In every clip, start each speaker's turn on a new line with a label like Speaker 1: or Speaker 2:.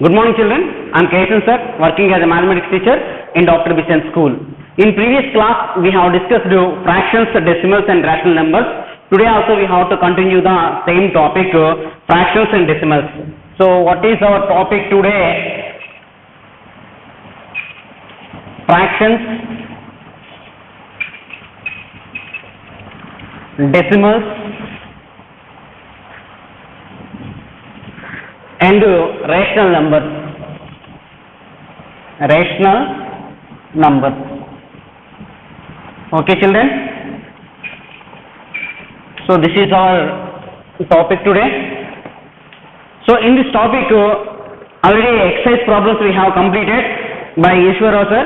Speaker 1: Good morning, children. I am Ketan sir, working as a mathematics teacher in Dr. Bishan School. In previous class, we have discussed fractions, decimals and rational numbers. Today also we have to continue the same topic, fractions and decimals. So what is our topic today? Fractions, decimals and rational numbers. Rational numbers. Okay, children. So this is our topic today. So in this topic, already exercise problems we have completed by Ishwara sir.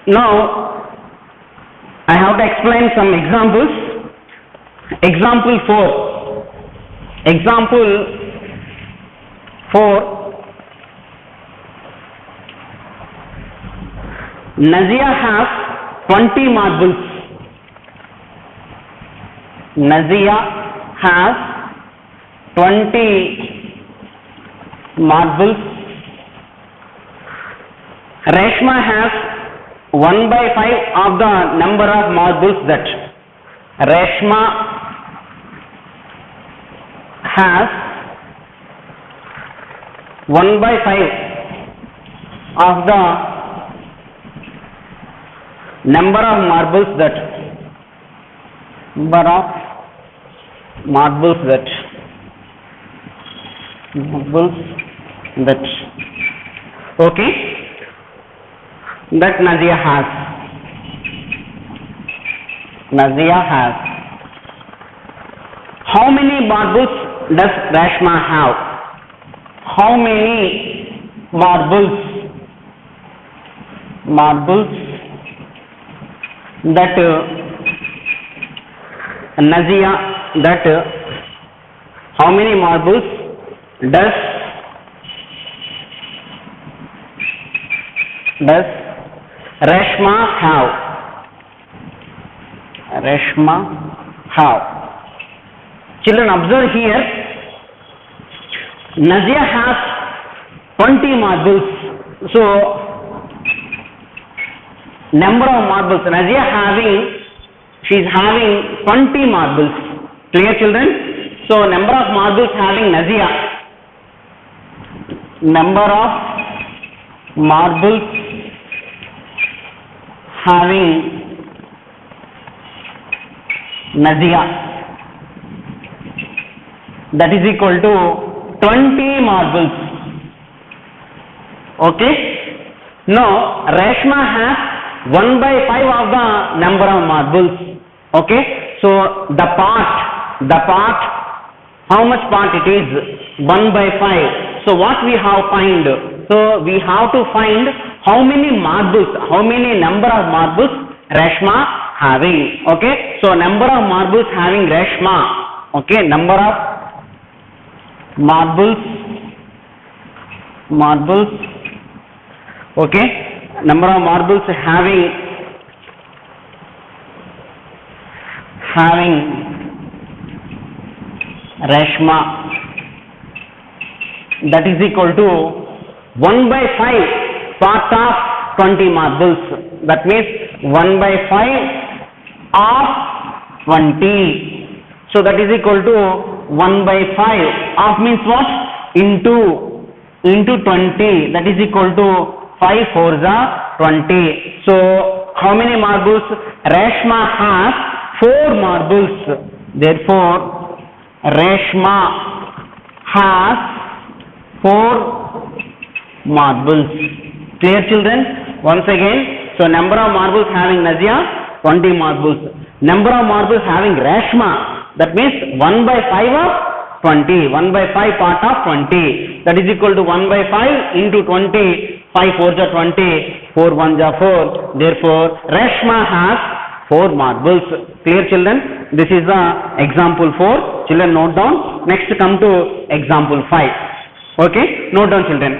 Speaker 1: Now I have to explain some examples. Example 4. Example 4. Nazia has 20 marbles. Nazia has 20 marbles. Reshma has 1/5 of the number of marbles that Reshma has 1/5 of the number of marbles that okay, that Nazia has. How many marbles does Reshma have? How many marbles that Nazia, that how many marbles does Reshma have? Children, observe here. Nazia has 20 marbles. So number of marbles Nazia she is having 20 marbles. Clear, children? So number of marbles having Nazia, number of marbles having Nazia, that is equal to 20 marbles. Okay. Now Reshma has 1/5 of the number of marbles. Okay. So the part, how much part it is? 1/5. So what we have find? So we have to find how many marbles, how many number of marbles Reshma having. Okay. So number of marbles having Reshma. Okay. Number of marbles. Okay. Number of marbles having Reshma, that is equal to 1/5 part of 20 marbles. That means 1/5 of 20. So that is equal to 1/5 of means what? Into 20. That is equal to 5 4s are 20. So how many marbles? Reshma has 4 marbles. Therefore Reshma has 4 marbles. Clear, children? Once again, so number of marbles having Nazia 20 marbles. Number of marbles having Reshma, that means 1/5 of 20. 1/5 part of 20. That is equal to 1/5 into 20. 5 4s are 20. 4 1s are 4. Therefore Reshma has 4 marbles. Clear, children? This is the example 4. Children, note down. Next come to example 5. Okay, note down, children.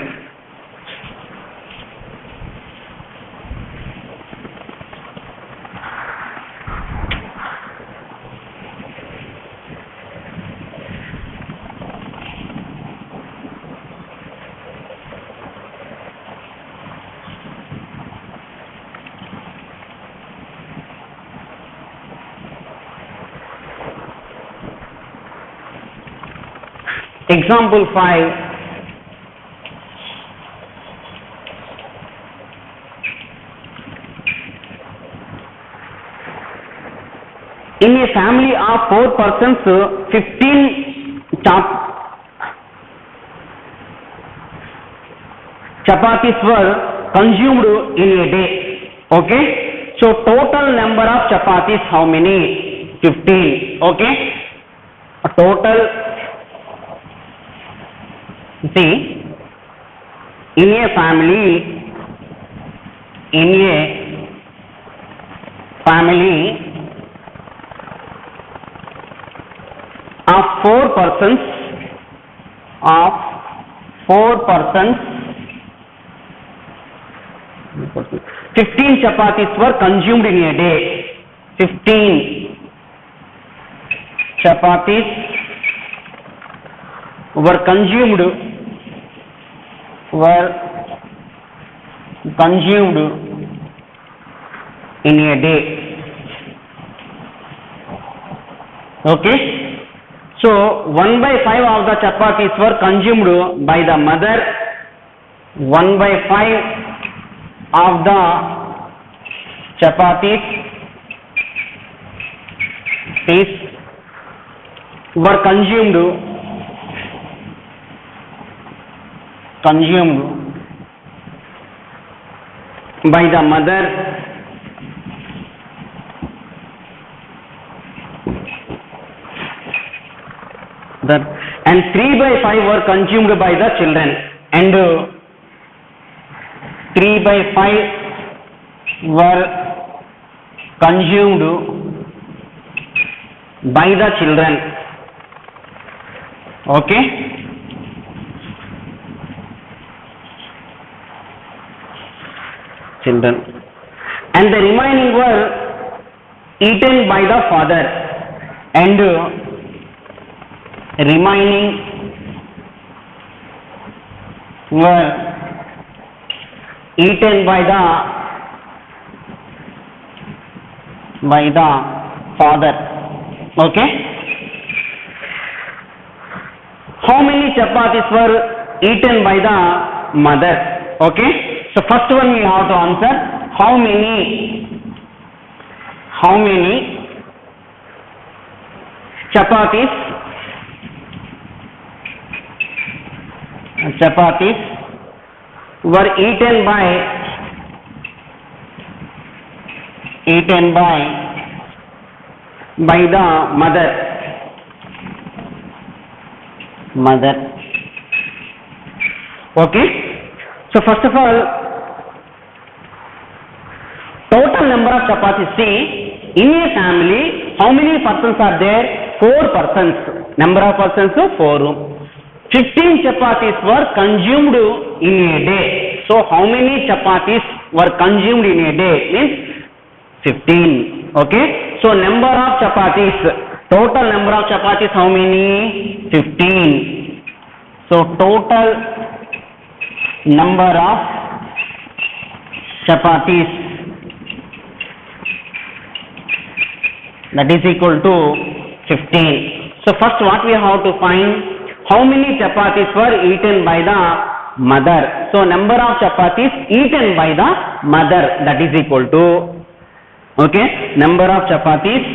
Speaker 1: Example 5. In a family of 4 persons, 15 chapatis were consumed in a day. Okay, so total number of chapatis how many? 15. Okay, a total, see, in a family of 4 persons, 15 chapatis were consumed in a day. 15 chapatis were consumed in a day. Okay, so 1/5 of the chapatis were consumed by the mother. 1/5 of the chapatis were consumed by the mother. And 3/5 were consumed by the children, and 3/5 were consumed by the children. Okay, children, and the remaining were eaten by the father, and remaining were eaten by the father. Okay, how many chapatis were eaten by the mother? Okay, so first one we have to answer, how many chapatis were eaten by the mother. Okay, so first of all, total number of chapatis. See, in a family how many persons are there? 4 persons. Number of persons 4. 15 chapatis were consumed in a day. So how many chapatis were consumed in a day? Means 15. Okay, so number of chapatis, total number of chapatis how many? 15. So total number of chapatis, that is equal to 15. So first what we have to find, how many chapatis were eaten by the mother? So number of chapatis eaten by the mother, that is equal to, okay, number of chapatis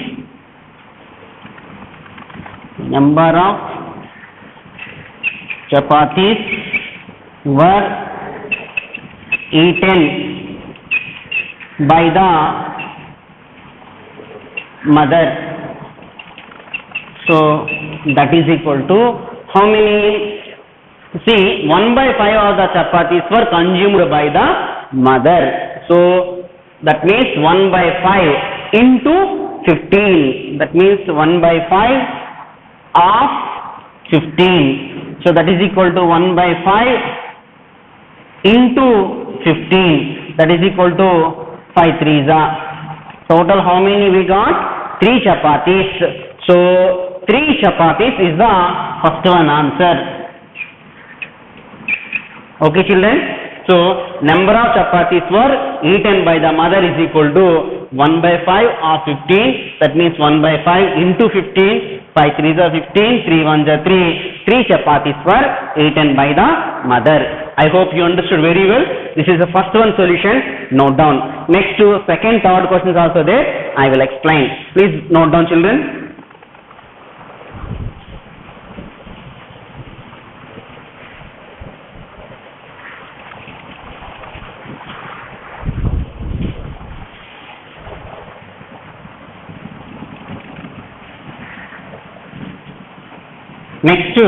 Speaker 1: were eaten by the mother. So that is equal to how many? See, 1/5 of the chapatis were consumed by the mother. So that means 1/5 into 15. That means 1/5 of 15. So that is equal to 1/5 into 15. That is equal to 5 3s. Total how many we got? 3 chapatis. So 3 chapatis is the first one answer. Okay children, so number of chapatis were eaten by the mother is equal to 1/5 of 15. That means 1/5 into 15. 5 3s are 15, 3 1s are 3, 3 chapatis were eaten by the mother. I hope you understood very well. This is the first one solution. Note down. Next to second, third questions also there. I will explain. Please note down, children. Next to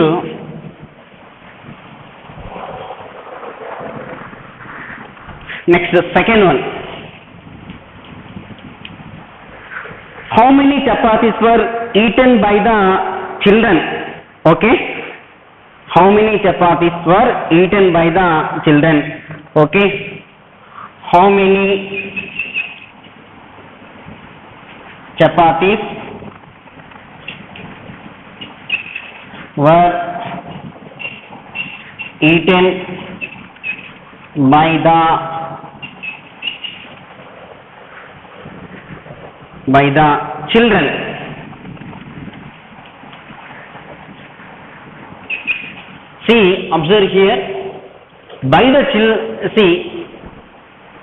Speaker 1: the second one. How many chapatis were eaten by the children? Okay. How many chapatis were eaten by the children? Okay. How many chapatis were eaten by the children? See, observe here. By the see,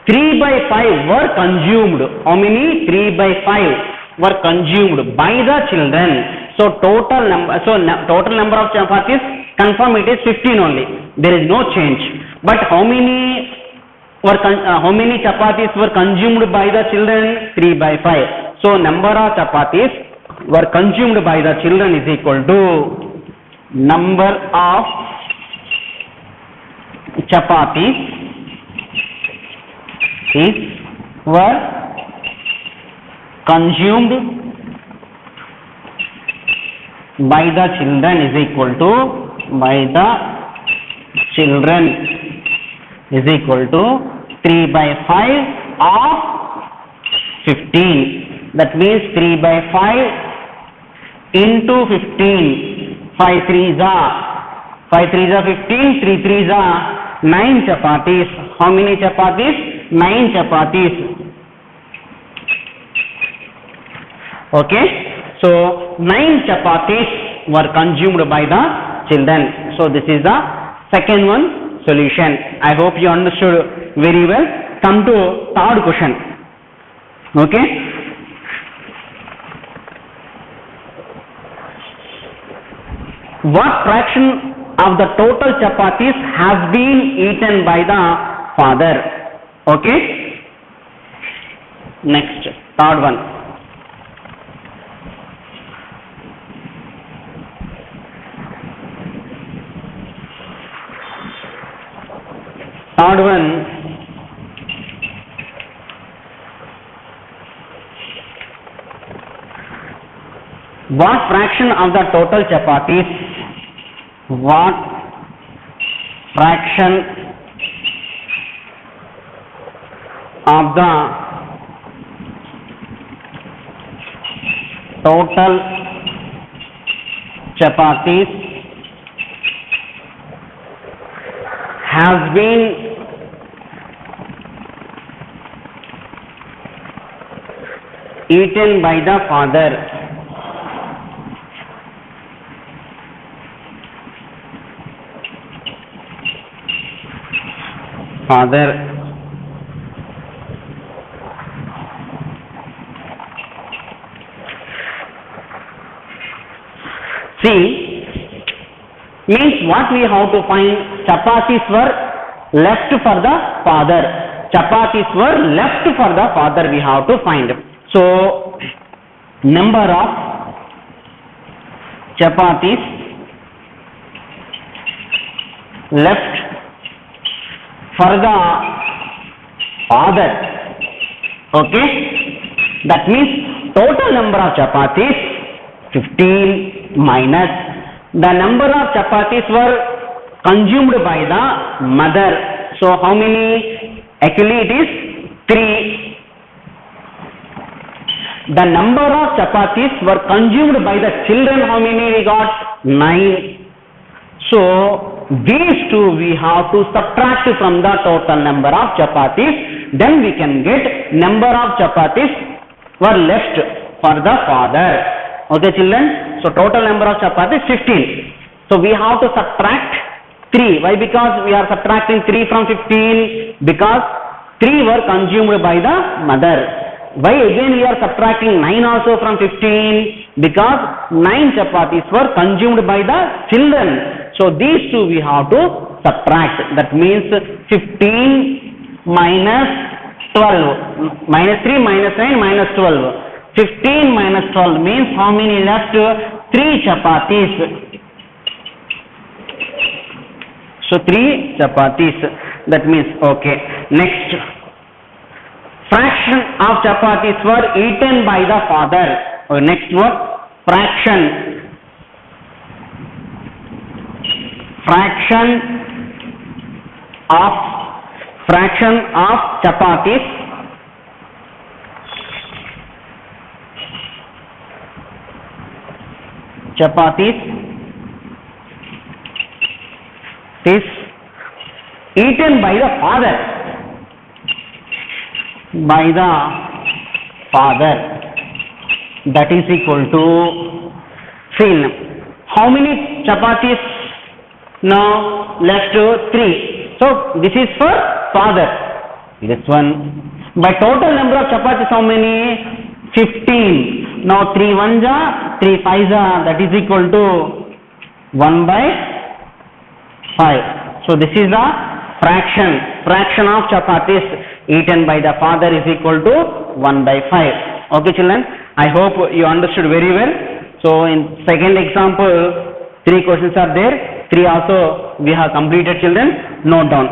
Speaker 1: 3 by 5 were consumed. How many? 3 by 5 were consumed by the children. So total number of chapatis, confirm it is 15 only. There is no change. But how many chapatis were consumed by the children? 3 by 5. So number of chapatis were consumed by the children is equal to number of chapatis were consumed by the children is equal to 3 by 5 of 15. That means 3 by 5 into 15. 5 3s are 15, 3 3s are 9 chapatis. How many chapatis? 9 chapatis. Okay. So 9 chapatis were consumed by the children. So this is the second one solution. I hope you understood very well. Come to third question. Okay. What fraction of the total chapatis has been eaten by the father? Okay. Next, third one. Third one, what fraction of the total chapatis, what fraction of the total chapatis has been eaten by the father? See, means what we have to find? Chapatis were left for the father. Chapatis were left for the father we have to find. So, number of chapatis left for the father. Okay. That means total number of chapatis 15 minus the number of chapatis were consumed by the mother. So how many? Actually it is 3. The number of chapatis were consumed by the children, how many we got? 9. So these two we have to subtract from the total number of chapatis, then we can get number of chapatis were left for the father. Okay children, so total number of chapatis 15. So we have to subtract 3. Why? Because we are subtracting 3 from 15, because 3 were consumed by the mother. Why again we are subtracting 9 also from 15? Because 9 chapatis were consumed by the children. So these two we have to subtract. That means 15 minus 12. Minus 3 minus 9 minus 12. 15 minus 12 means how many left? 3 chapatis. So 3 chapatis. That means okay. Next, fraction of chapatis were eaten by the father. Next word, fraction. Fraction of chapatis is eaten by the father. That is equal to fin. How many chapatis now left? 3. So this is for father. This one. By total number of chapatis how many? 15. Now 3 1 ja, 3 5 ja, that is equal to 1 by 5. So this is the fraction of chapatis eaten by the father is equal to 1 by 5. Okay children, I hope you understood very well. So in second example 3 questions are there, 3 also we have completed children. Note down.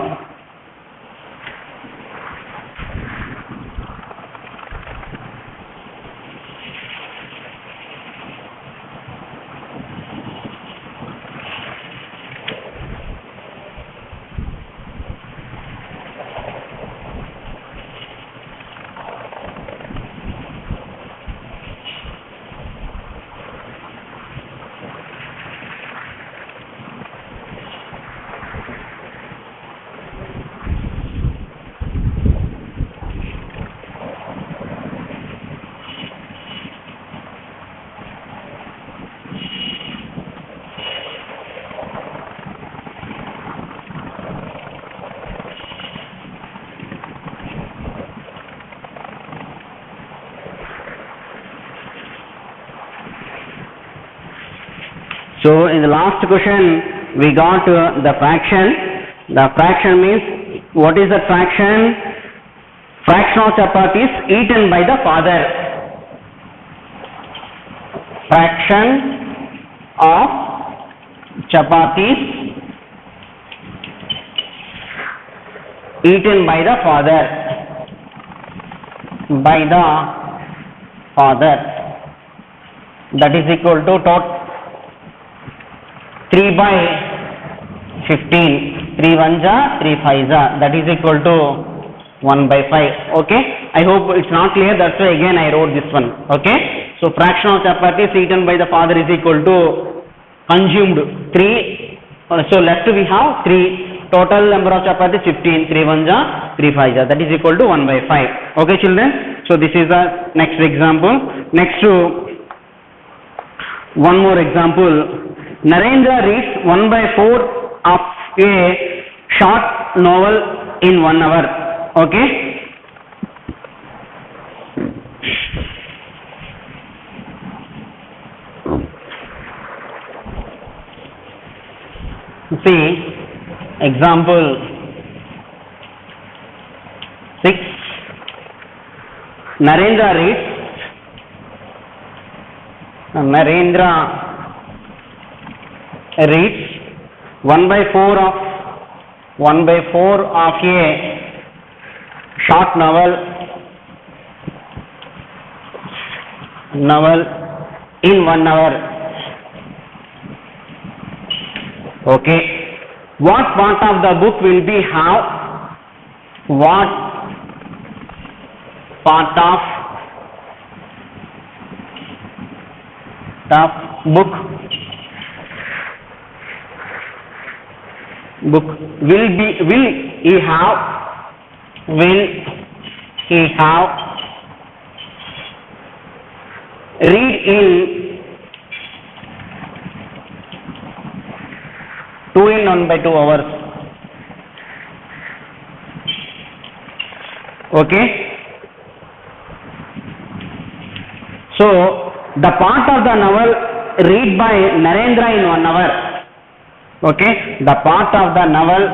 Speaker 1: So in the last question we got the fraction. The fraction means, what is the fraction? Fraction of chapatis eaten by the father. Fraction of chapatis eaten by the father. That is equal to total 3 by 15, 3 1 ja, 3 5 ja, that is equal to 1 by 5. Okay, I hope it's not clear, that's why again I wrote this one. Okay, so fraction of chapatis eaten by the father is equal to consumed 3. So left we have 3. Total number of chapatis 15, 3 1 ja, 3 5 ja, that is equal to 1 by 5. Okay children, so this is the next example. Next to one more example. Narendra reads 1 by 4 of a short novel in 1 hour. Okay. See example 6. Narendra reads 1 by 4 of a short novel in 1 hour. Okay, what part of the book will be have? What part of the book will he have read in 2 in 1 by 2 hours. Okay. So the part of the novel read by Narendra in 1 hour. Okay, the part of the novel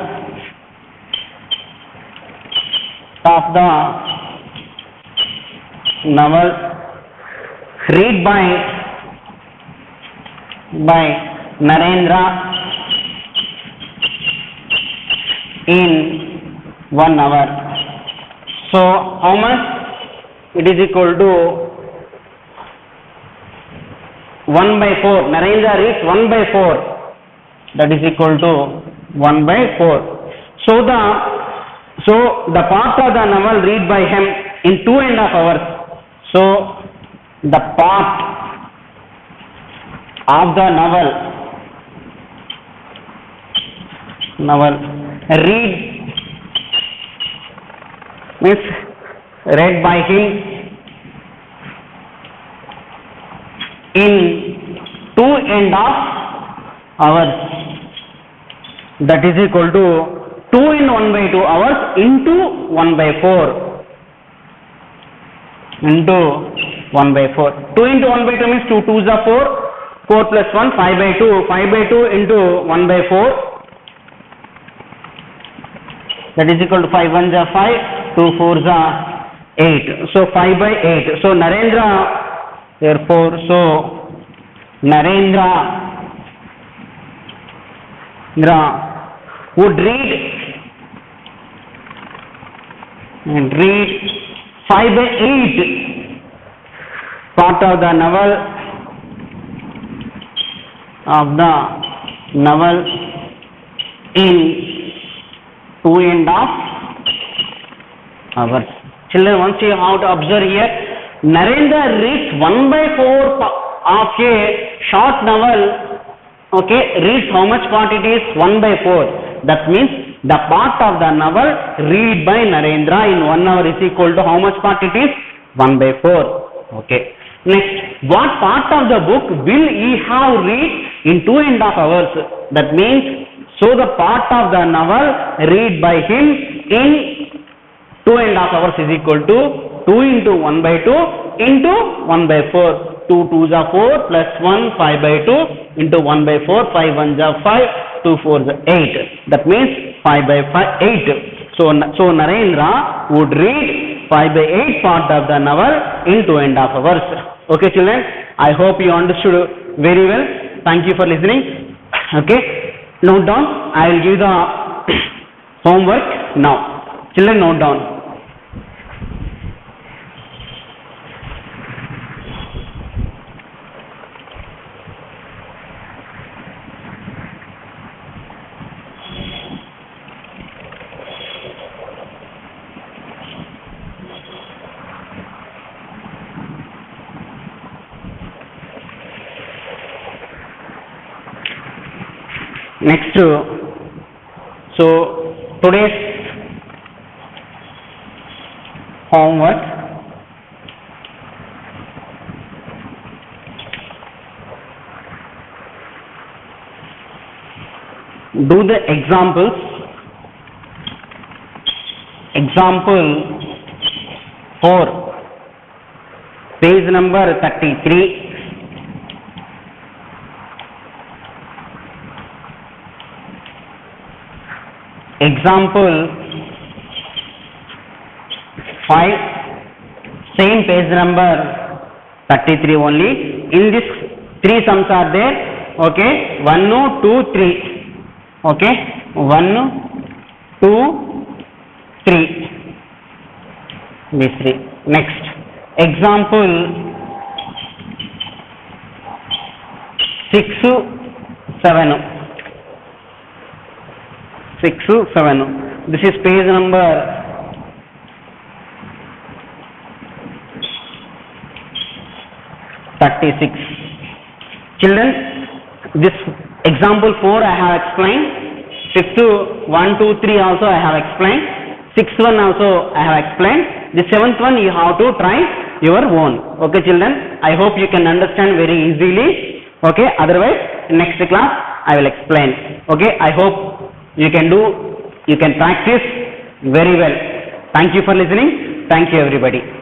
Speaker 1: read by Narendra in 1 hour. So how much? It is equal to 1 by 4. Narendra reads 1 by 4. That is equal to 1 by 4. So the part of the novel read by him in 2.5 hours. So the part of the novel read by him in 2.5 hours. That is equal to 2 in 1 by 2 hours into 1 by 4. Into 1 by 4. 2 into 1 by 2 means 2 2s are 4. 4 plus 1, 5 by 2. 5 by 2 into 1 by 4. That is equal to 5 1s are 5. 2 4s are 8. So 5 by 8. So Narendra, therefore, Narendra would read 5 by 8 part of the novel in 2.5 hours. Children, once you have to observe here, Narendra reads 1 by 4 of a short novel. Okay, reads how much part it is? 1 by 4. That means the part of the novel read by Narendra in 1 hour is equal to how much part it is? 1 by 4. Okay. Next, what part of the book will he have read in 2.5 hours? That means, so the part of the novel read by him in 2.5 hours is equal to 2 into 1 by 2 into 1 by 4. 2 2s are 4 plus 1 5 by 2 into 1 by 4. 5 1s are 5. 2 4s are 8. That means 5 by 5 8. So Narendra would read 5 by 8 part of the novel in 2.5 hours. Okay, children, I hope you understood very well. Thank you for listening. Okay, note down. I will give the homework now. Children, note down. Next, so today's homework, do the examples. Example 4, page number 33. Example 5, same page number 33 only. In this 3 sums are there. Okay, 1 2 3. Okay, 1 2 3. These 3. Next, example 6 7. 6 7. This is page number 36. Children, this example 4 I have explained. 5th 1 2 3 also I have explained. 6th one also I have explained. The 7th one you have to try your own. Okay, children, I hope you can understand very easily. Okay, otherwise next class I will explain. Okay, I hope you can practice very well. Thank you for listening. Thank you everybody.